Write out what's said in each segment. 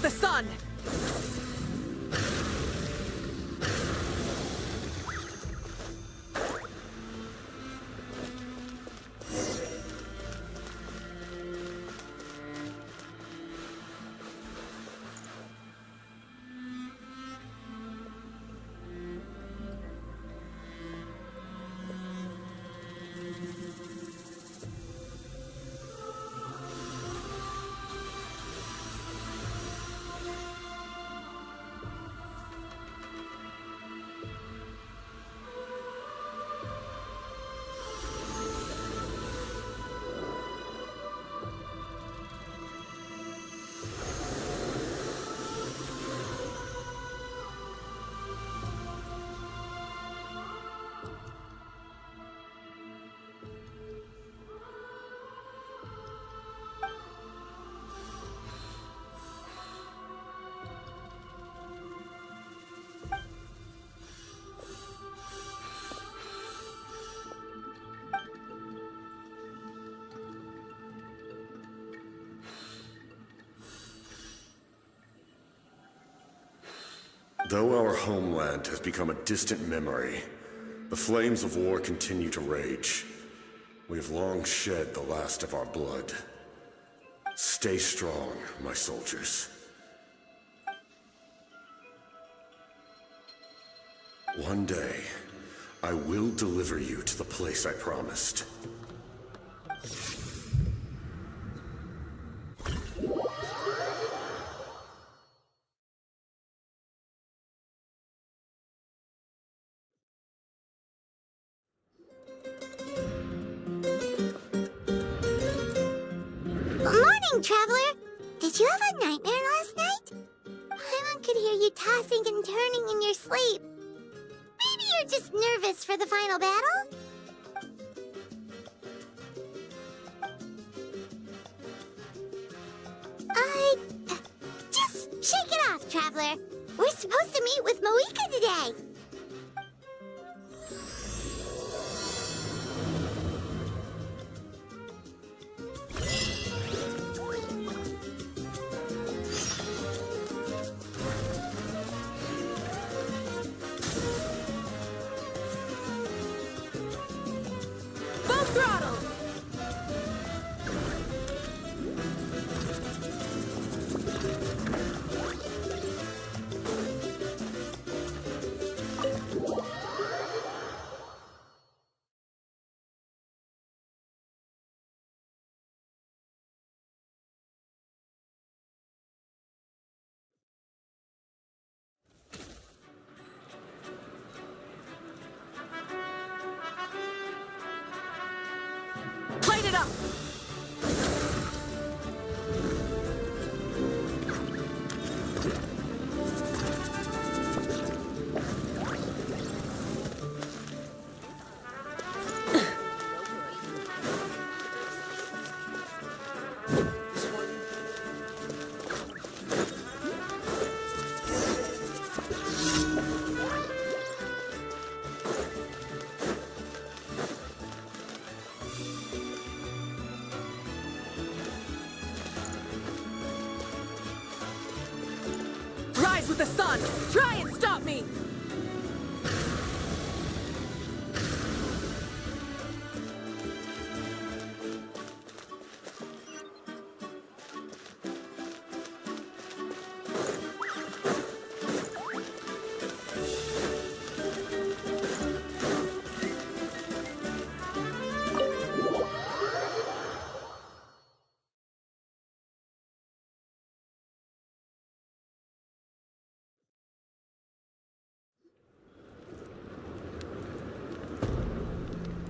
with the sun! Though our homeland has become a distant memory, the flames of war continue to rage. We have long shed the last of our blood. Stay strong, my soldiers. One day, I will deliver you to the place I promised. Morning, Traveler! Did you have a nightmare last night? Paimon could hear you tossing and turning in your sleep. Maybe you're just nervous for the final battle? Just shake it off, Traveler. We're supposed to meet with Moika today. Full throttle! Light it up! Rise with the sun! Try and stop me!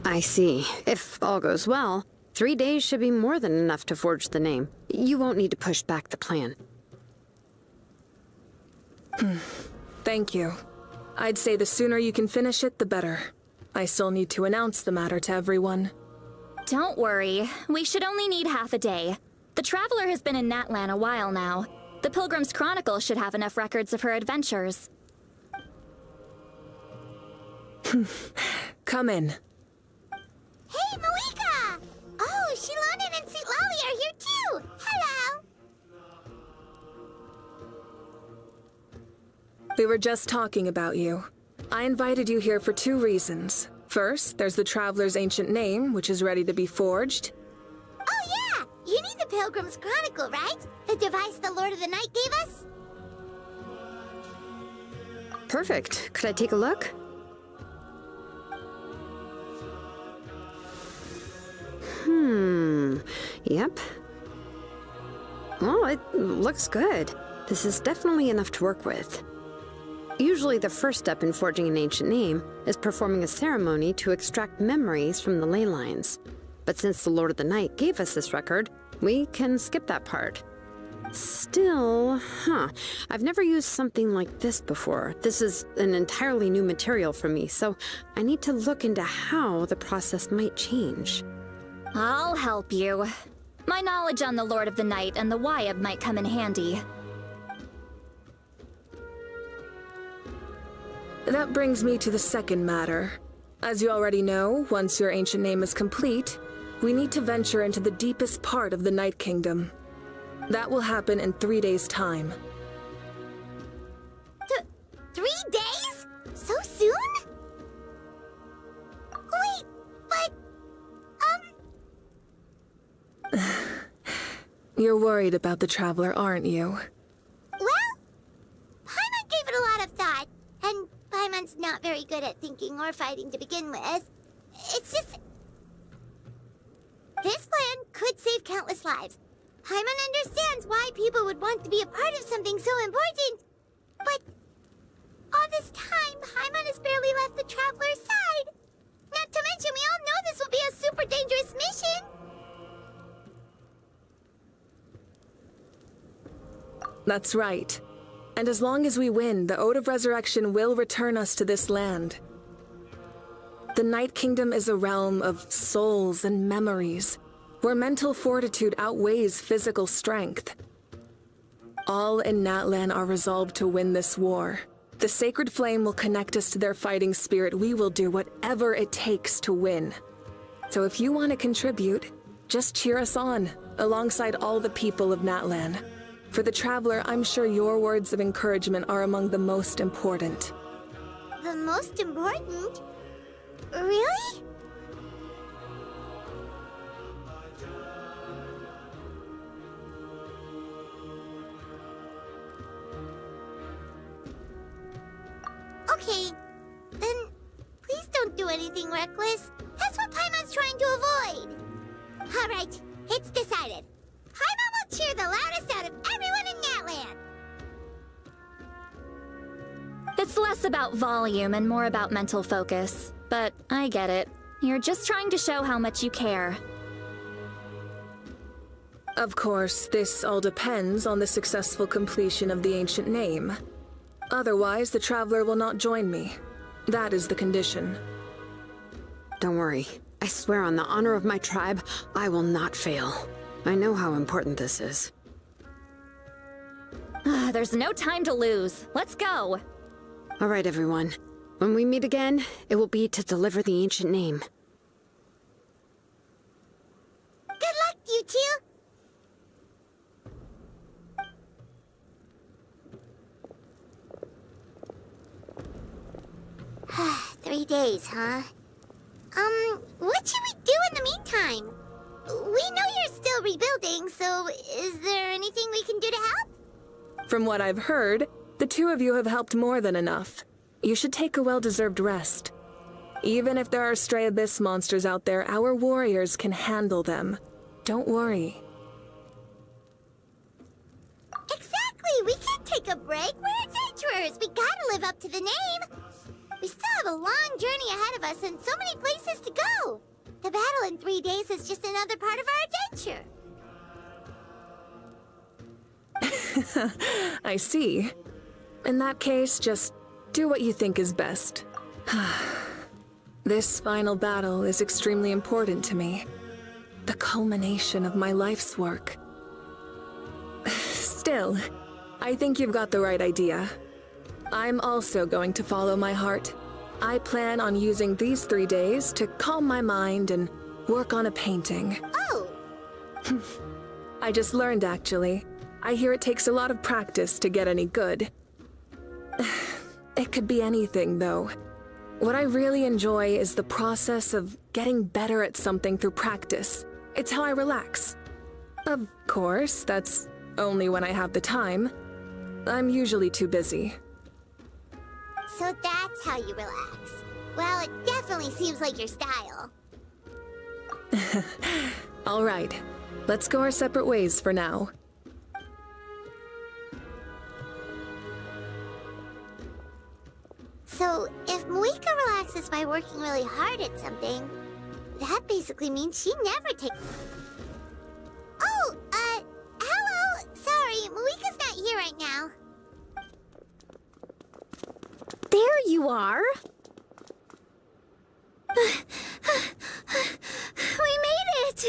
I see. If all goes well, 3 days should be more than enough to forge the name. You won't need to push back the plan. Thank you. I'd say the sooner you can finish it, the better. I still need to announce the matter to everyone. Don't worry. We should only need half a day. The Traveler has been in Natlan a while now. The Pilgrim's Chronicle should have enough records of her adventures. Come in. Hey, Moika! Oh, Shilonen and St. Lolly are here too! Hello! We were just talking about you. I invited you here for 2 reasons. First, there's the Traveler's ancient name, which is ready to be forged. Oh yeah! You need the Pilgrim's Chronicle, right? The device the Lord of the Night gave us? Perfect. Could I take a look? Yep. Well, it looks good. This is definitely enough to work with. Usually the first step in forging an ancient name is performing a ceremony to extract memories from the ley lines. But since the Lord of the Night gave us this record, we can skip that part. Still, I've never used something like this before. This is an entirely new material for me, so I need to look into how the process might change. I'll help you. My knowledge on the Lord of the Night and the Wyab might come in handy. That brings me to the second matter. As you already know, once your ancient name is complete, we need to venture into the deepest part of the Night Kingdom. That will happen in 3 days' time. 3 days? So soon? Wait, but... You're worried about the Traveler, aren't you? Well, Paimon gave it a lot of thought, and Paimon's not very good at thinking or fighting to begin with. It's just... This plan could save countless lives. Paimon understands why people would want to be a part of something so important. But all this time, Paimon has barely left the Traveler's side. Not to mention, we all know this will be a super dangerous mission. That's right. And as long as we win, the Ode of Resurrection will return us to this land. The Night Kingdom is a realm of souls and memories, where mental fortitude outweighs physical strength. All in Natlan are resolved to win this war. The Sacred Flame will connect us to their fighting spirit. We will do whatever it takes to win. So if you want to contribute, just cheer us on, alongside all the people of Natlan. For the Traveler, I'm sure your words of encouragement are among the most important. The most important? Really? Okay, then please don't do anything reckless. That's what Paimon's trying to avoid. All right, it's decided. Paimon will cheer the loudest out of everyone in Natlan. It's less about volume and more about mental focus. But I get it. You're just trying to show how much you care. Of course, this all depends on the successful completion of the ancient name. Otherwise, the Traveler will not join me. That is the condition. Don't worry. I swear on the honor of my tribe, I will not fail. I know how important this is. There's no time to lose. Let's go. All right, everyone. When we meet again, it will be to deliver the ancient name. Good luck, you two. 3 days, huh? What should we do in the meantime? We know you're still rebuilding, so is there anything we can do to help? From what I've heard, the 2 of you have helped more than enough. You should take a well-deserved rest. Even if there are stray abyss monsters out there, our warriors can handle them. Don't worry. Exactly! We can't take a break. We're adventurers. We gotta live up to the name. We still have a long journey ahead of us and so many places to go. The battle in 3 days is just another part of our adventure. I see. In that case, just do what you think is best. This final battle is extremely important to me. The culmination of my life's work. Still, I think you've got the right idea. I'm also going to follow my heart. I plan on using these 3 days to calm my mind and work on a painting. Oh! I just learned, actually. I hear it takes a lot of practice to get any good. It could be anything, though. What I really enjoy is the process of getting better at something through practice. It's how I relax. Of course, that's only when I have the time. I'm usually too busy. So that's how you relax. Well, it definitely seems like your style. All right, let's go our separate ways for now. So, if Moika relaxes by working really hard at something, that basically means she never takes... Oh, hello! Sorry, Moika's not here right now. There you are! We made it!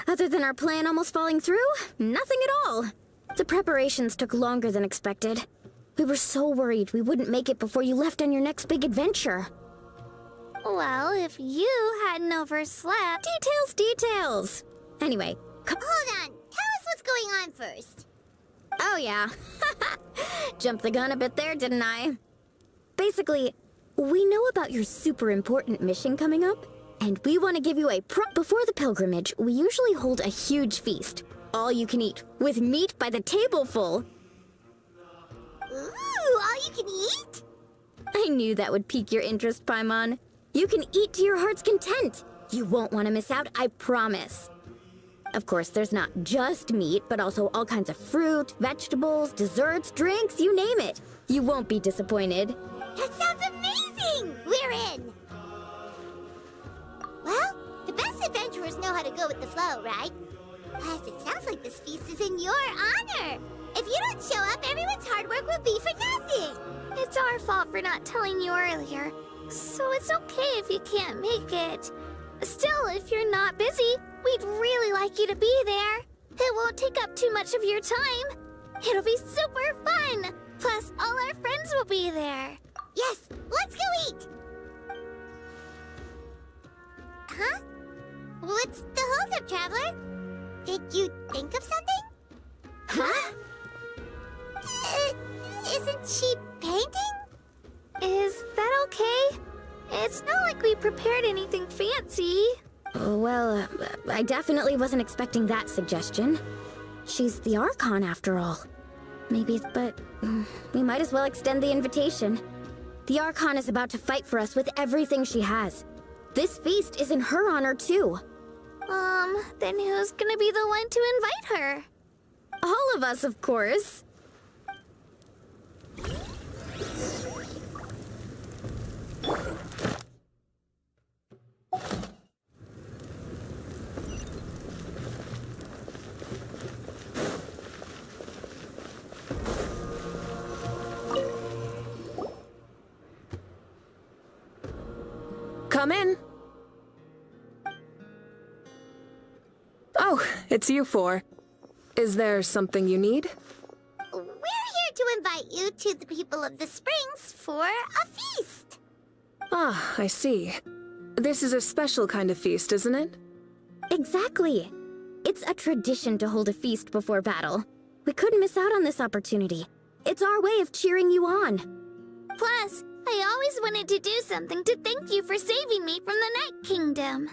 Other than our plan almost falling through, nothing at all. The preparations took longer than expected. We were so worried we wouldn't make it before you left on your next big adventure. Well, if you hadn't overslept... Details! Anyway, Hold on, tell us what's going on first. oh yeah. Jumped the gun a bit there, didn't I? Basically, we know about your super important mission coming up, and we want to give you a Before the pilgrimage, we usually hold a huge feast. All you can eat, with meat by the tableful. Ooh, all you can eat? I knew that would pique your interest, Paimon. You can eat to your heart's content. You won't want to miss out, I promise. Of course, there's not just meat, but also all kinds of fruit, vegetables, desserts, drinks, you name it. You won't be disappointed. That sounds amazing! We're in! Well, the best adventurers know how to go with the flow, right? Plus, it sounds like this feast is in your honor. If you don't show up, everyone's hard work will be for nothing. It's our fault for not telling you earlier, so it's okay if you can't make it. Still, if you're not busy, we'd really like you to be there. It won't take up too much of your time. It'll be super fun. Plus, all our friends will be there. Yes, let's go eat! Huh? What's the holdup, Traveler? Did you think of something? Huh? Isn't she painting? Is that okay? It's not like we prepared anything fancy. Well, I definitely wasn't expecting that suggestion. She's the Archon, after all. Maybe, but we might as well extend the invitation. The Archon is about to fight for us with everything she has. This feast is in her honor, too. Then who's gonna be the one to invite her? All of us, of course. Come in. Oh, it's you four. Is there something you need? We're here to invite you to the people of the Springs for a feast. Ah, I see. This is a special kind of feast, isn't it? Exactly. It's a tradition to hold a feast before battle. We couldn't miss out on this opportunity. It's our way of cheering you on. Plus, I always wanted to do something to thank you for saving me from the Night Kingdom.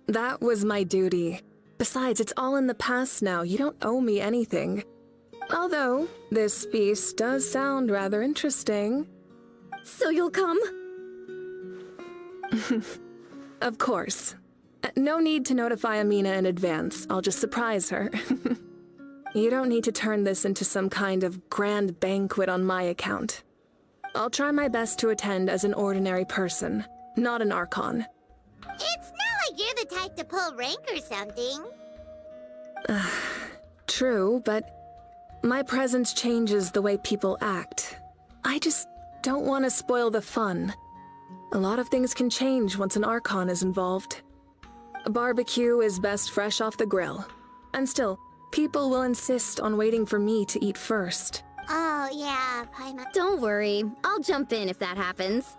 That was my duty. Besides, it's all in the past now. You don't owe me anything. Although, this feast does sound rather interesting. So you'll come? Of course. No need to notify Amina in advance. I'll just surprise her. You don't need to turn this into some kind of grand banquet on my account. I'll try my best to attend as an ordinary person, not an Archon. It's not like you're the type to pull rank or something. True, but my presence changes the way people act. I just don't want to spoil the fun. A lot of things can change once an Archon is involved. A barbecue is best fresh off the grill. And still, people will insist on waiting for me to eat first. Oh, yeah, Paimon. Don't worry. I'll jump in if that happens.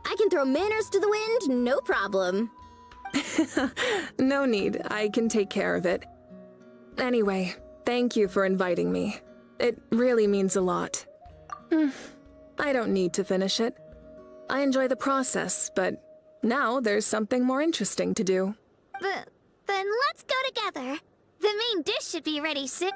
I can throw manners to the wind, no problem. No need. I can take care of it. Anyway, thank you for inviting me. It really means a lot. I don't need to finish it. I enjoy the process, but now there's something more interesting to do. Then let's go together. The main dish should be ready soon.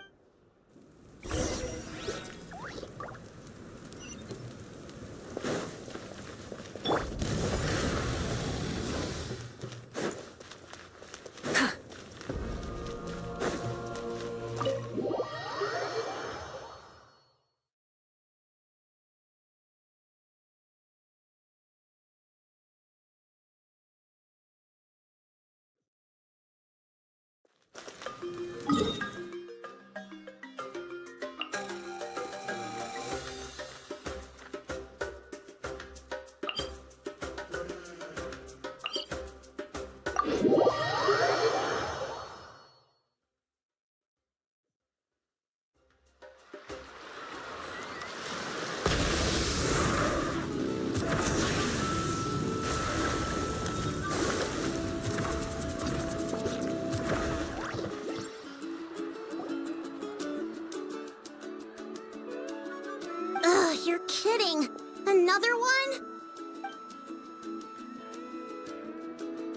You're kidding. Another one?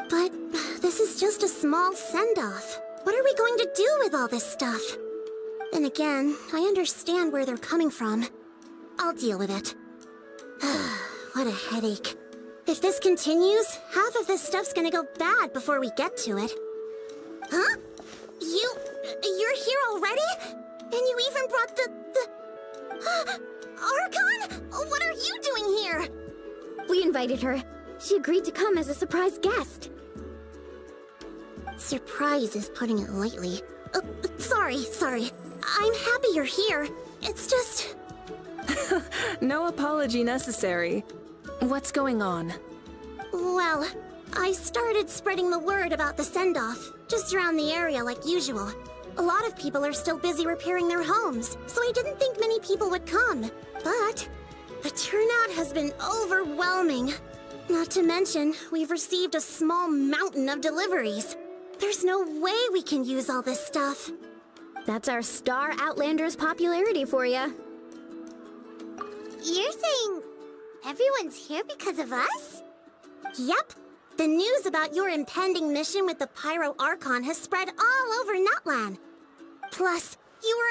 But this is just a small send-off. What are we going to do with all this stuff? And again, I understand where they're coming from. I'll deal with it. What a headache. If this continues, half of this stuff's gonna go bad before we get to it. Huh? You're here already? And you even brought the... Archon? What are you doing here? We invited her. She agreed to come as a surprise guest. Surprise is putting it lightly. Sorry. I'm happy you're here. It's just... No apology necessary. What's going on? Well, I started spreading the word about the send-off, just around the area like usual. A lot of people are still busy repairing their homes, so I didn't think many people would come. But the turnout has been overwhelming. Not to mention, we've received a small mountain of deliveries. There's no way we can use all this stuff. That's our Star Outlander's popularity for you. You're saying everyone's here because of us? Yep. The news about your impending mission with the Pyro-Archon has spread all over Nutland. Plus, you were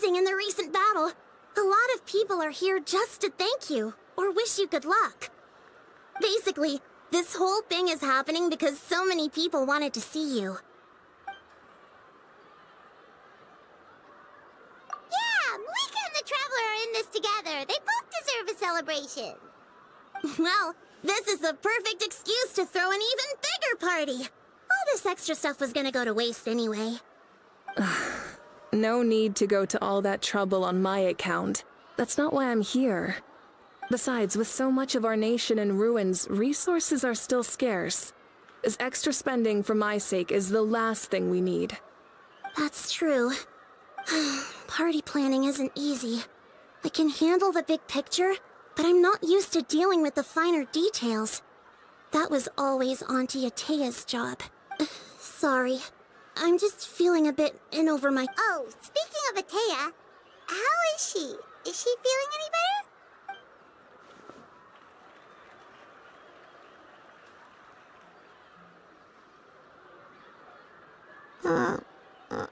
amazing in the recent battle. A lot of people are here just to thank you, or wish you good luck. Basically, this whole thing is happening because so many people wanted to see you. Yeah, Malika and the Traveler are in this together. They both deserve a celebration. Well, this is the perfect excuse to throw an even bigger party. All this extra stuff was gonna go to waste anyway. No need to go to all that trouble on my account. That's not why I'm here. Besides, with so much of our nation in ruins, resources are still scarce. This extra spending for my sake is the last thing we need. That's true. Party planning isn't easy. I can handle the big picture, but I'm not used to dealing with the finer details. That was always Auntie Atea's job. Sorry. I'm just feeling a bit in over my... Oh, speaking of Atea, how is she? Is she feeling any better?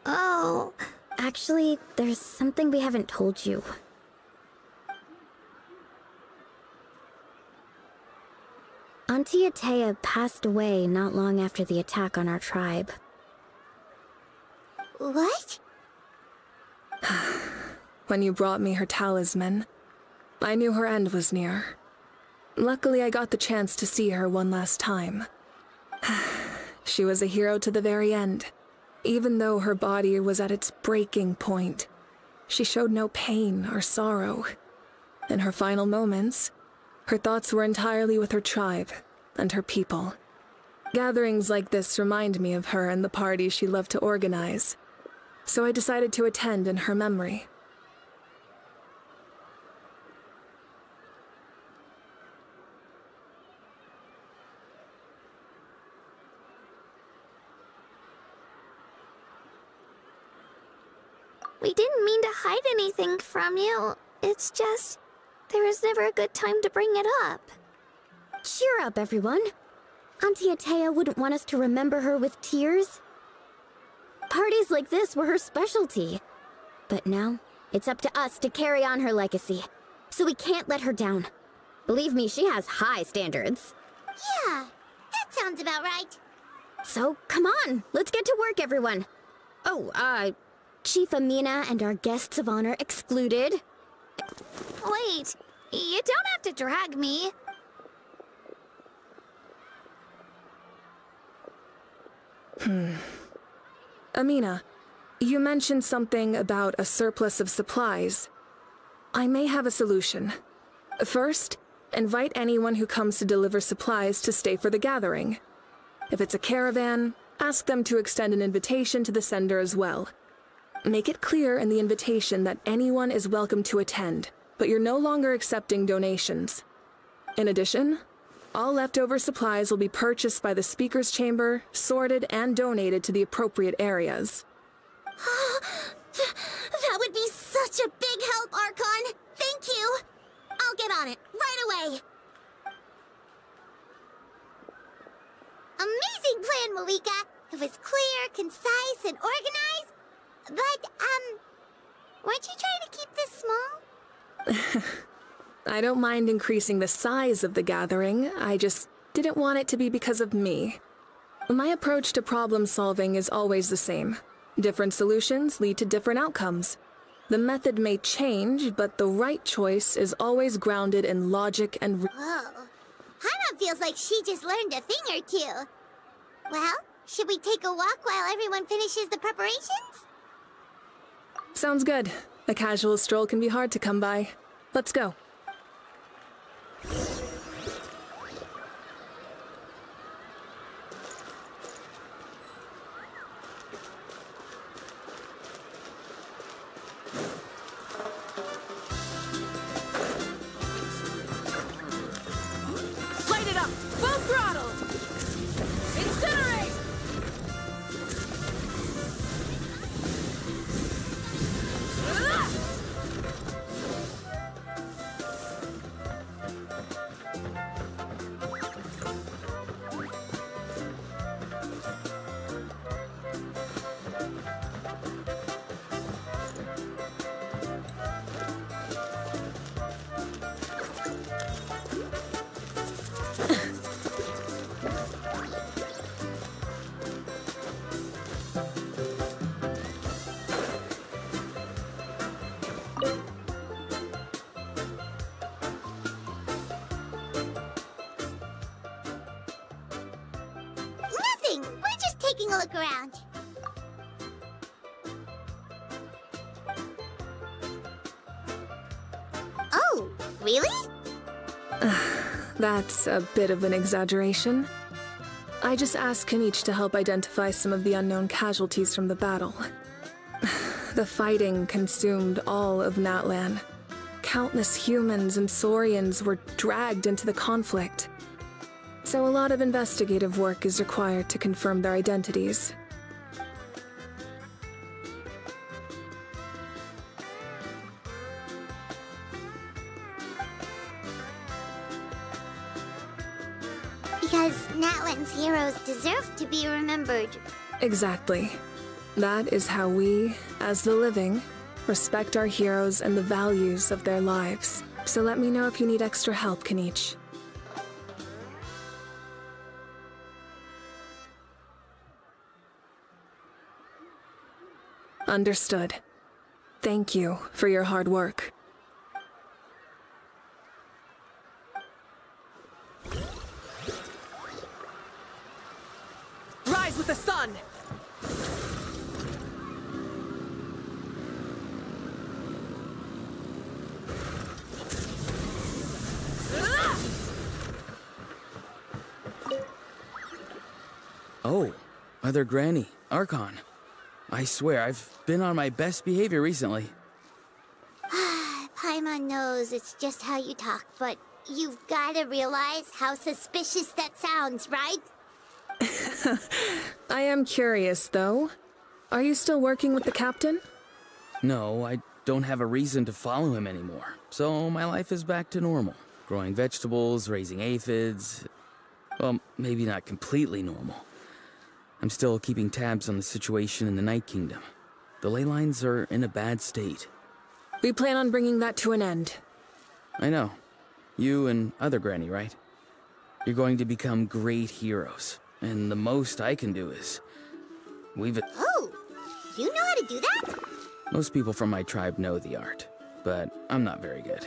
Oh. Actually, there's something we haven't told you. Auntie Atea passed away not long after the attack on our tribe. What? When you brought me her talisman, I knew her end was near. Luckily, I got the chance to see her one last time. She was a hero to the very end. Even though her body was at its breaking point, she showed no pain or sorrow. In her final moments, her thoughts were entirely with her tribe and her people. Gatherings like this remind me of her and the parties she loved to organize, so I decided to attend in her memory. We didn't mean to hide anything from you. It's just... There is never a good time to bring it up. Cheer up, everyone. Auntie Atea wouldn't want us to remember her with tears. Parties like this were her specialty. But now, it's up to us to carry on her legacy. So we can't let her down. Believe me, she has high standards. Yeah, that sounds about right. So, come on, let's get to work, everyone. Oh, Chief Amina and our guests of honor excluded. Wait, you don't have to drag me. Amina, you mentioned something about a surplus of supplies. I may have a solution. First, invite anyone who comes to deliver supplies to stay for the gathering. If it's a caravan, ask them to extend an invitation to the sender as well. Make it clear in the invitation that anyone is welcome to attend, but you're no longer accepting donations. In addition, all leftover supplies will be purchased by the speaker's chamber, sorted, and donated to the appropriate areas. That would be such a big help, Archon. Thank you. I'll get on it right away. Amazing plan, Malika. It was clear, concise, and organized. But, weren't you trying to keep this small? I don't mind increasing the size of the gathering, I just didn't want it to be because of me. My approach to problem solving is always the same. Different solutions lead to different outcomes. The method may change, but the right choice is always grounded in logic and Whoa. Hana feels like she just learned a thing or two. Well, should we take a walk while everyone finishes the preparations? Sounds good. A casual stroll can be hard to come by. Let's go. Light it up! Full throttle! Incinerate! Nothing. We're just taking a look around. Oh, really? That's a bit of an exaggeration. I just asked Kanich to help identify some of the unknown casualties from the battle. The fighting consumed all of Natlan. Countless humans and Saurians were dragged into the conflict. So a lot of investigative work is required to confirm their identities. Because Natlan's heroes deserve to be remembered. Exactly. That is how we, as the living, respect our heroes and the values of their lives. So let me know if you need extra help, Kanich. Understood. Thank you for your hard work. Rise with the sun! Oh, Mother Granny, Archon. I swear, I've been on my best behavior recently. Paimon knows it's just how you talk, but you've gotta realize how suspicious that sounds, right? I am curious, though. Are you still working with the captain? No, I don't have a reason to follow him anymore, so my life is back to normal. Growing vegetables, raising aphids. Well, maybe not completely normal. I'm still keeping tabs on the situation in the Night Kingdom. The ley lines are in a bad state. We plan on bringing that to an end. I know. You and other Granny, right? You're going to become great heroes, and the most I can do is weave it. Oh, you know how to do that? Most people from my tribe know the art, but I'm not very good.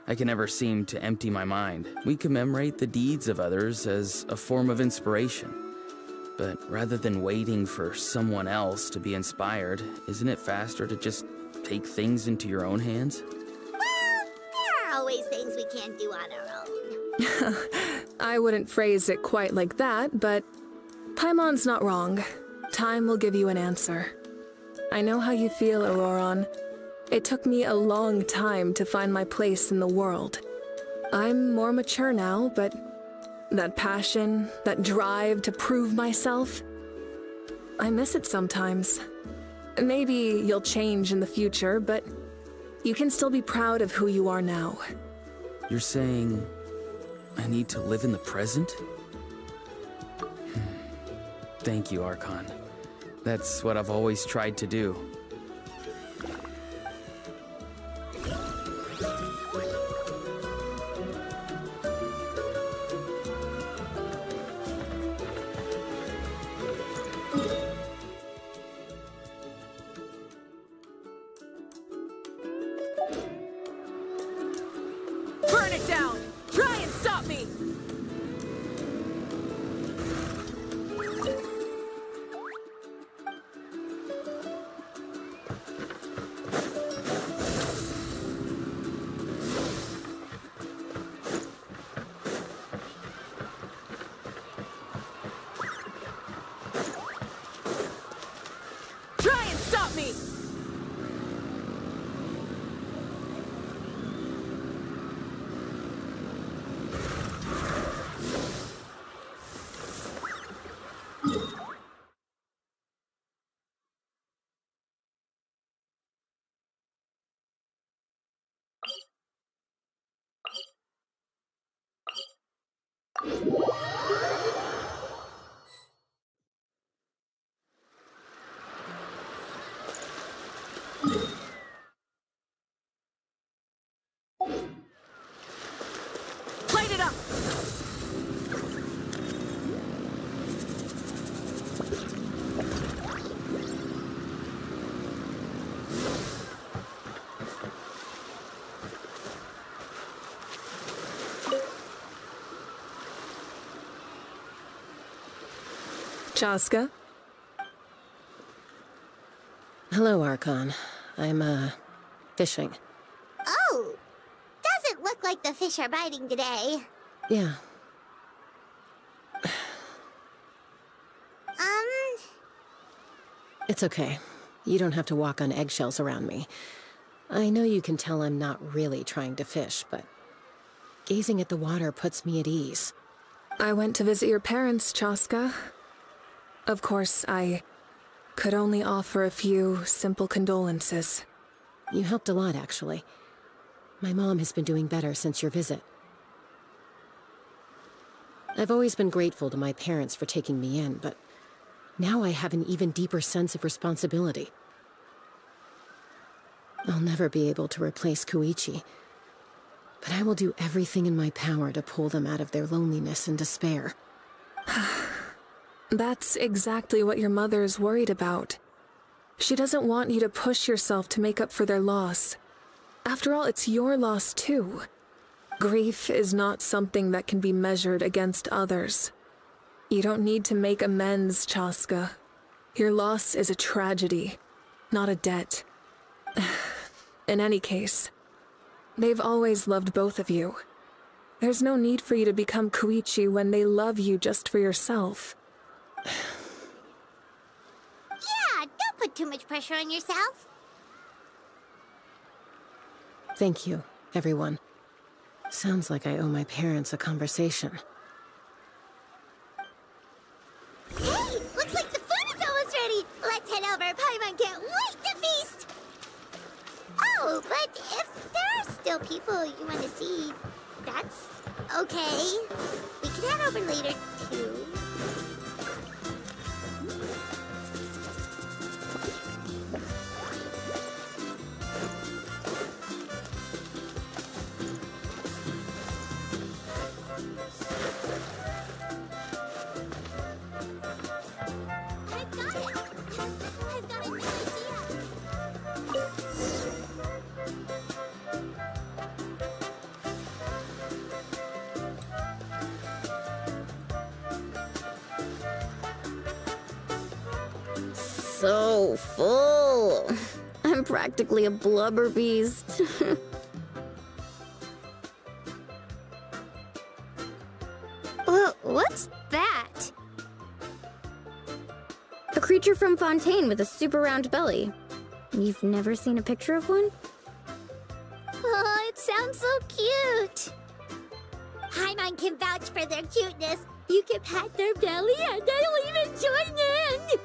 I can never seem to empty my mind. We commemorate the deeds of others as a form of inspiration. But rather than waiting for someone else to be inspired, isn't it faster to just take things into your own hands? Well, there are always things we can't do on our own. I wouldn't phrase it quite like that, but Paimon's not wrong. Time will give you an answer. I know how you feel, Auroron. It took me a long time to find my place in the world. I'm more mature now, but that passion, that drive to prove myself, I miss it sometimes. Maybe you'll change in the future, but you can still be proud of who you are now. You're saying I need to live in the present? Thank you, Archon. That's what I've always tried to do. Burn it down! Try and stop me! Try and stop me! Light it up! Chaska? Hello, Archon. I'm, fishing. Oh, doesn't look like the fish are biting today. Yeah. It's okay. You don't have to walk on eggshells around me. I know you can tell I'm not really trying to fish, but gazing at the water puts me at ease. I went to visit your parents, Chaska. Of course, I could only offer a few simple condolences. You helped a lot, actually. My mom has been doing better since your visit. I've always been grateful to my parents for taking me in, but now I have an even deeper sense of responsibility. I'll never be able to replace Koichi, but I will do everything in my power to pull them out of their loneliness and despair. That's exactly what your mother is worried about. She doesn't want you to push yourself to make up for their loss. After all, it's your loss too. Grief is not something that can be measured against others. You don't need to make amends, Chaska. Your loss is a tragedy, not a debt. In any case, they've always loved both of you. There's no need for you to become Koichi when they love you just for yourself. Yeah, don't put too much pressure on yourself. Thank you, everyone. Sounds like I owe my parents a conversation. Hey, looks like the food is almost ready. Let's head over. Paimon can't wait to feast. Oh, No, but if there are still people you want to see, that's okay. We can head over later, too. I've got it. I've got a new idea. So full. I'm practically a blubber beast. Well, what's that? A creature from Fontaine with a super round belly. You've never seen a picture of one? Oh, it sounds so cute. Paimon can vouch for their cuteness. You can pat their belly and they'll even join in.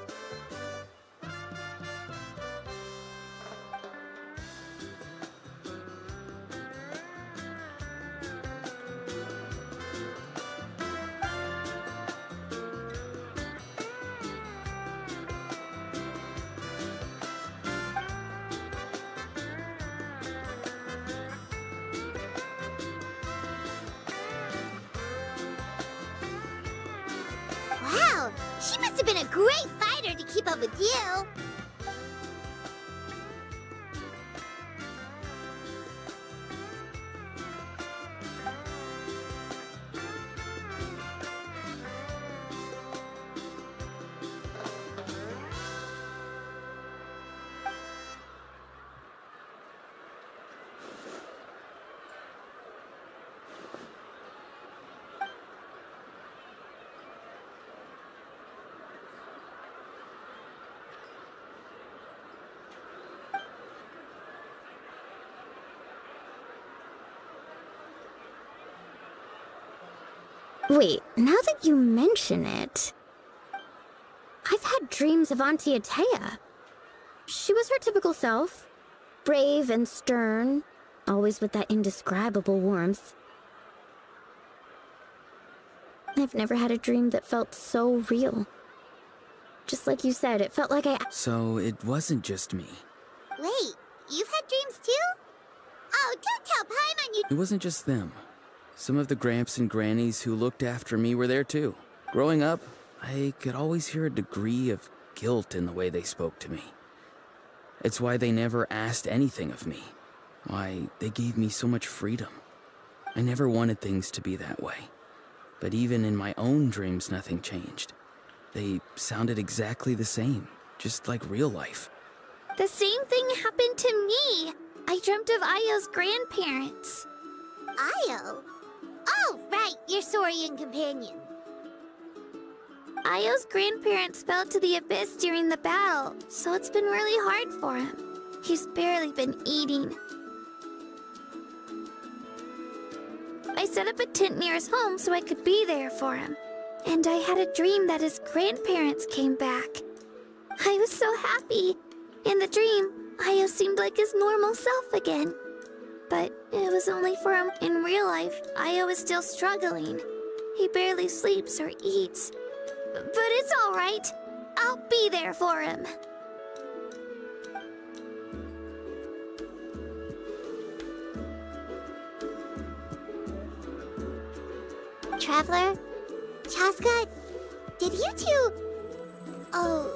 Wow, she must have been a great fighter to keep up with you. Wait, now that you mention it, I've had dreams of Auntie Atea. She was her typical self, brave and stern, always with that indescribable warmth. I've never had a dream that felt so real. Just like you said, it felt like So it wasn't just me. Wait, you've had dreams too? Oh, don't tell Paimon you... It wasn't just them. Some of the Gramps and Grannies who looked after me were there too. Growing up, I could always hear a degree of guilt in the way they spoke to me. It's why they never asked anything of me. Why they gave me so much freedom. I never wanted things to be that way. But even in my own dreams, nothing changed. They sounded exactly the same, just like real life. The same thing happened to me. I dreamt of Io's grandparents. Io? Oh, right, your Saurian companion. Io's grandparents fell to the abyss during the battle, so it's been really hard for him. He's barely been eating. I set up a tent near his home so I could be there for him. And I had a dream that his grandparents came back. I was so happy. In the dream, Io seemed like his normal self again. But it was only for him. In real life, Io is still struggling. He barely sleeps or eats. But it's all right. I'll be there for him. Traveler? Chaska? Did you two... Oh,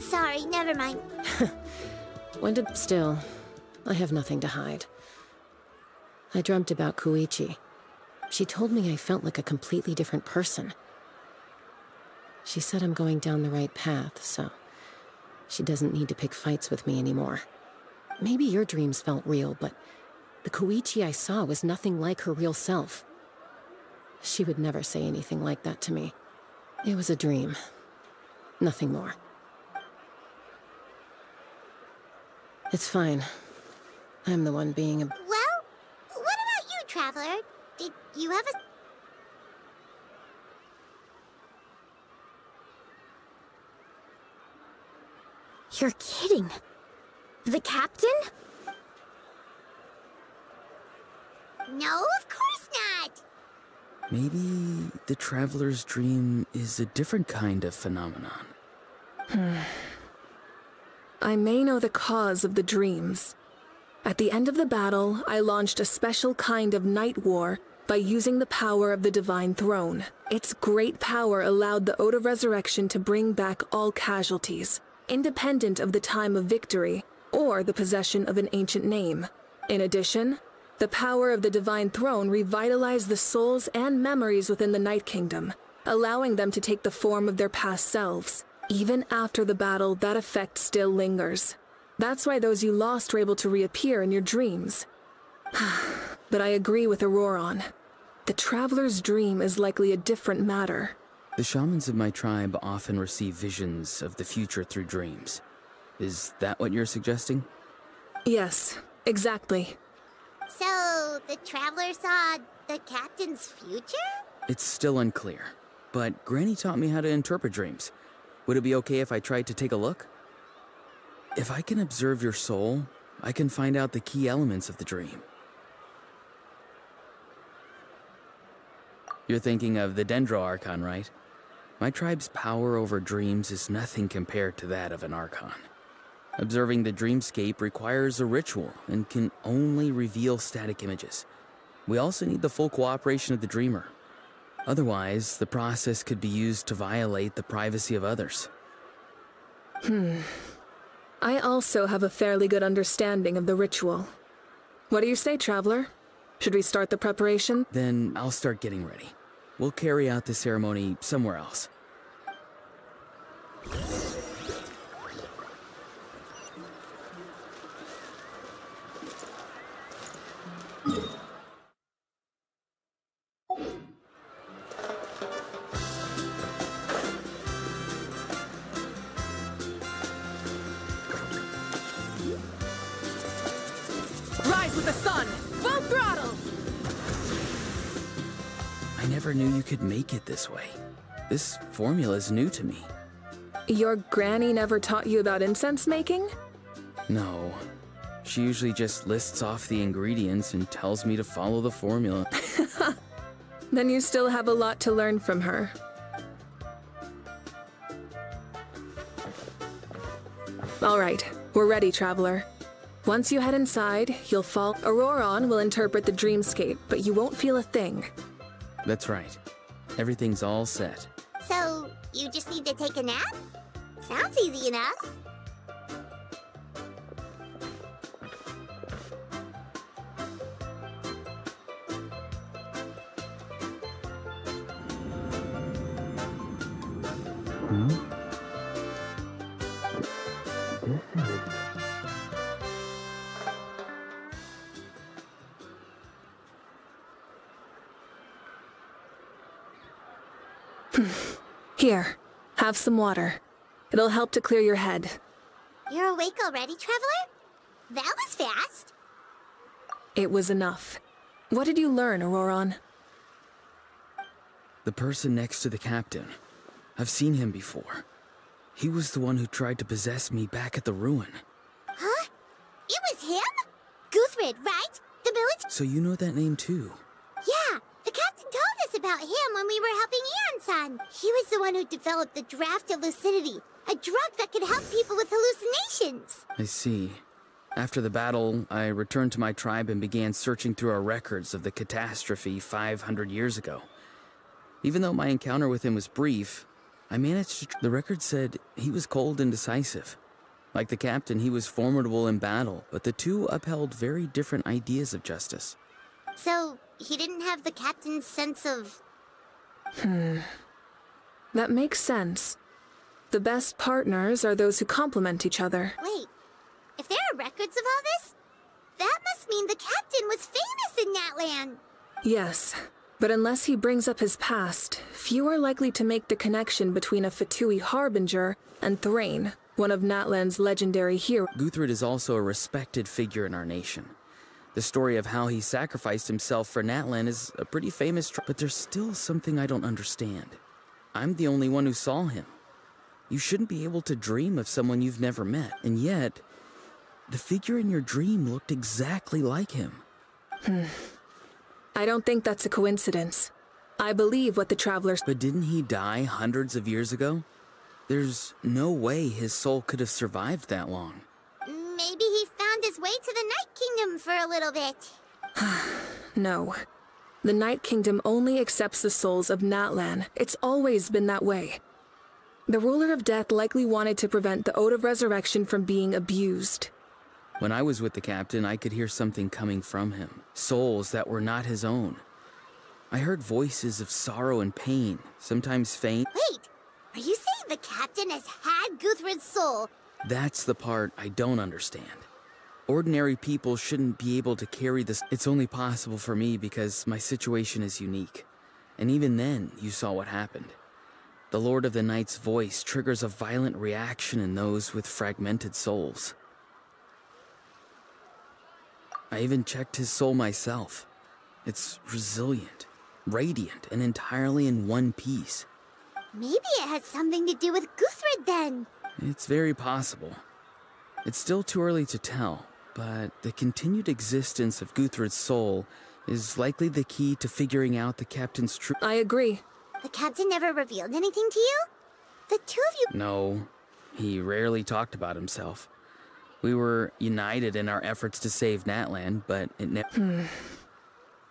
sorry, never mind. Still, I have nothing to hide. I dreamt about Koichi. She told me I felt like a completely different person. She said I'm going down the right path, so she doesn't need to pick fights with me anymore. Maybe your dreams felt real, but the Koichi I saw was nothing like her real self. She would never say anything like that to me. It was a dream. Nothing more. It's fine. I'm the one being a... Well, what about you, Traveler? Did you have a... You're kidding. The captain? No, of course not. Maybe the traveler's dream is a different kind of phenomenon. I may know the cause of the dreams. At the end of the battle, I launched a special kind of night war by using the power of the Divine Throne. Its great power allowed the Ode of Resurrection to bring back all casualties, independent of the time of victory or the possession of an ancient name. In addition, the power of the Divine Throne revitalized the souls and memories within the Night Kingdom, allowing them to take the form of their past selves. Even after the battle, that effect still lingers. That's why those you lost were able to reappear in your dreams. But I agree with Auroron. The Traveler's dream is likely a different matter. The shamans of my tribe often receive visions of the future through dreams. Is that what you're suggesting? Yes, exactly. So, the Traveler saw the captain's future? It's still unclear, but Granny taught me how to interpret dreams. Would it be okay if I tried to take a look? If I can observe your soul, I can find out the key elements of the dream. You're thinking of the Dendro-Archon, right? My tribe's power over dreams is nothing compared to that of an Archon. Observing the dreamscape requires a ritual and can only reveal static images. We also need the full cooperation of the dreamer. Otherwise, the process could be used to violate the privacy of others. I also have a fairly good understanding of the ritual. What do you say, Traveler? Should we start the preparation? Then I'll start getting ready. We'll carry out the ceremony somewhere else. Rise with the sun! Full throttle! I never knew you could make it this way. This formula is new to me. Your granny never taught you about incense making? No. She usually just lists off the ingredients and tells me to follow the formula. Then you still have a lot to learn from her. All right, we're ready, Traveler. Once you head inside, you'll fall. Auroron will interpret the dreamscape, but you won't feel a thing. That's right. Everything's all set. So, you just need to take a nap? Sounds easy enough. Here, have some water. It'll help to clear your head. You're awake already, Traveler? That was fast. It was enough. What did you learn, Auroron? The person next to the captain. I've seen him before. He was the one who tried to possess me back at the ruin. Huh? It was him? Guthred, right? The military. So you know that name too? Yeah, the captain told us about him when we were helping Ian-san. He was the one who developed the draft of lucidity, a drug that could help people with hallucinations. I see. After the battle, I returned to my tribe and began searching through our records of the catastrophe 500 years ago. Even though my encounter with him was brief, I managed to... The record said he was cold and decisive. Like the captain, he was formidable in battle, but the two upheld very different ideas of justice. So, he didn't have the captain's sense of... That makes sense. The best partners are those who complement each other. Wait, if there are records of all this, that must mean the captain was famous in Natlan. Yes, but unless he brings up his past, few are likely to make the connection between a Fatui harbinger and Thrain, one of Natlan's legendary heroes. Guthred is also a respected figure in our nation. The story of how he sacrificed himself for Natlan is a pretty famous but there's still something I don't understand. I'm the only one who saw him. You shouldn't be able to dream of someone you've never met, and yet, the figure in your dream looked exactly like him. I don't think that's a coincidence. I believe what the Travelers— But didn't he die hundreds of years ago? There's no way his soul could have survived that long. Maybe he found his way to the Night Kingdom for a little bit. No. The Night Kingdom only accepts the souls of Natlan. It's always been that way. The Ruler of Death likely wanted to prevent the Ode of Resurrection from being abused. When I was with the captain, I could hear something coming from him. Souls that were not his own. I heard voices of sorrow and pain, sometimes faint. Wait, are you saying the captain has had Guthred's soul? That's the part I don't understand. Ordinary people shouldn't be able to carry this. It's only possible for me because my situation is unique. And even then, you saw what happened. The Lord of the Night's voice triggers a violent reaction in those with fragmented souls. I even checked his soul myself. It's resilient, radiant, and entirely in one piece. Maybe it has something to do with Guthred then. It's very possible. It's still too early to tell, but the continued existence of Guthred's soul is likely the key to figuring out the captain's true— I agree. The captain never revealed anything to you? The two of you— No, he rarely talked about himself. We were united in our efforts to save Natlan, but it never—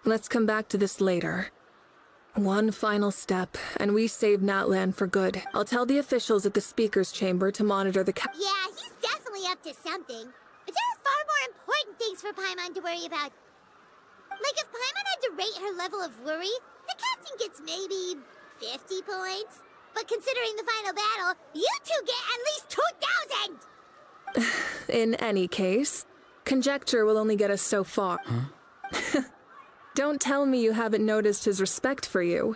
Let's come back to this later. One final step, and we save Natlan for good. I'll tell the officials at the Speaker's Chamber to monitor the Yeah, he's definitely up to something. But there are far more important things for Paimon to worry about. Like if Paimon had to rate her level of worry, the captain gets maybe 50 points. But considering the final battle, you two get at least 2,000! In any case, conjecture will only get us so far. Don't tell me you haven't noticed his respect for you.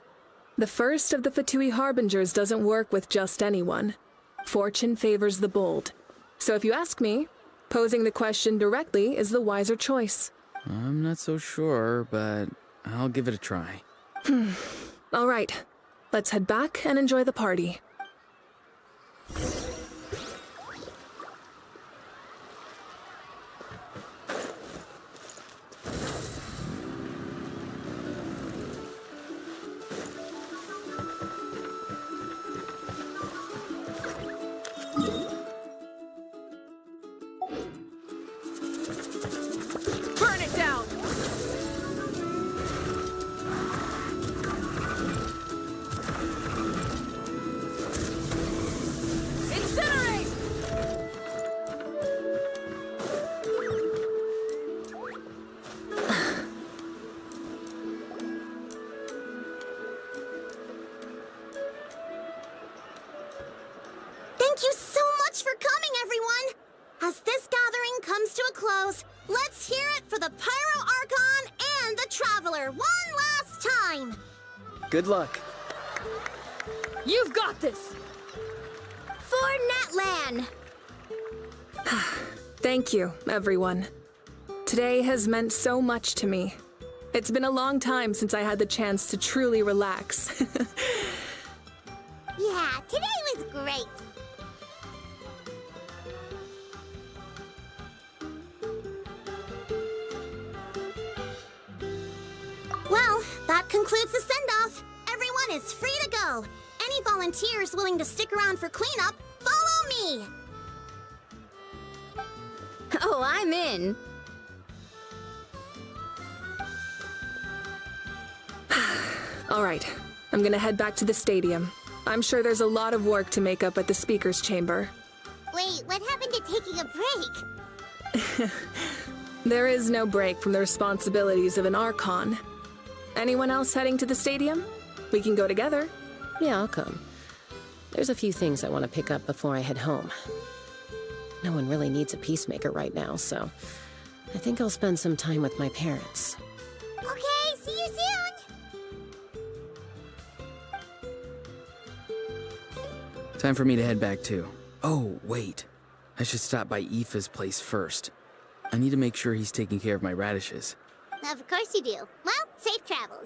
The first of the Fatui Harbingers doesn't work with just anyone. Fortune favors the bold. So if you ask me, posing the question directly is the wiser choice. I'm not so sure, but I'll give it a try. All right, let's head back and enjoy the party. Burn it down! Incinerate! Thank you so much for coming, everyone! As this gathering comes to a close, let's hear it for the Pyro-Archon and the Traveler one last time! Good luck. You've got this! For Natlan! Thank you, everyone. Today has meant so much to me. It's been a long time since I had the chance to truly relax. Yeah, today was great. Well, that concludes the send-off. Everyone is free to go. Any volunteers willing to stick around for cleanup, follow me! Oh, I'm in. All right, I'm gonna head back to the stadium. I'm sure there's a lot of work to make up at the Speaker's Chamber. Wait, what happened to taking a break? There is no break from the responsibilities of an Archon. Anyone else heading to the stadium? We can go together. Yeah, I'll come. There's a few things I want to pick up before I head home. No one really needs a peacemaker right now, so I think I'll spend some time with my parents. Okay, see you soon! Time for me to head back too. Oh, wait. I should stop by Aoife's place first. I need to make sure he's taking care of my radishes. Of course you do. Well, safe travels.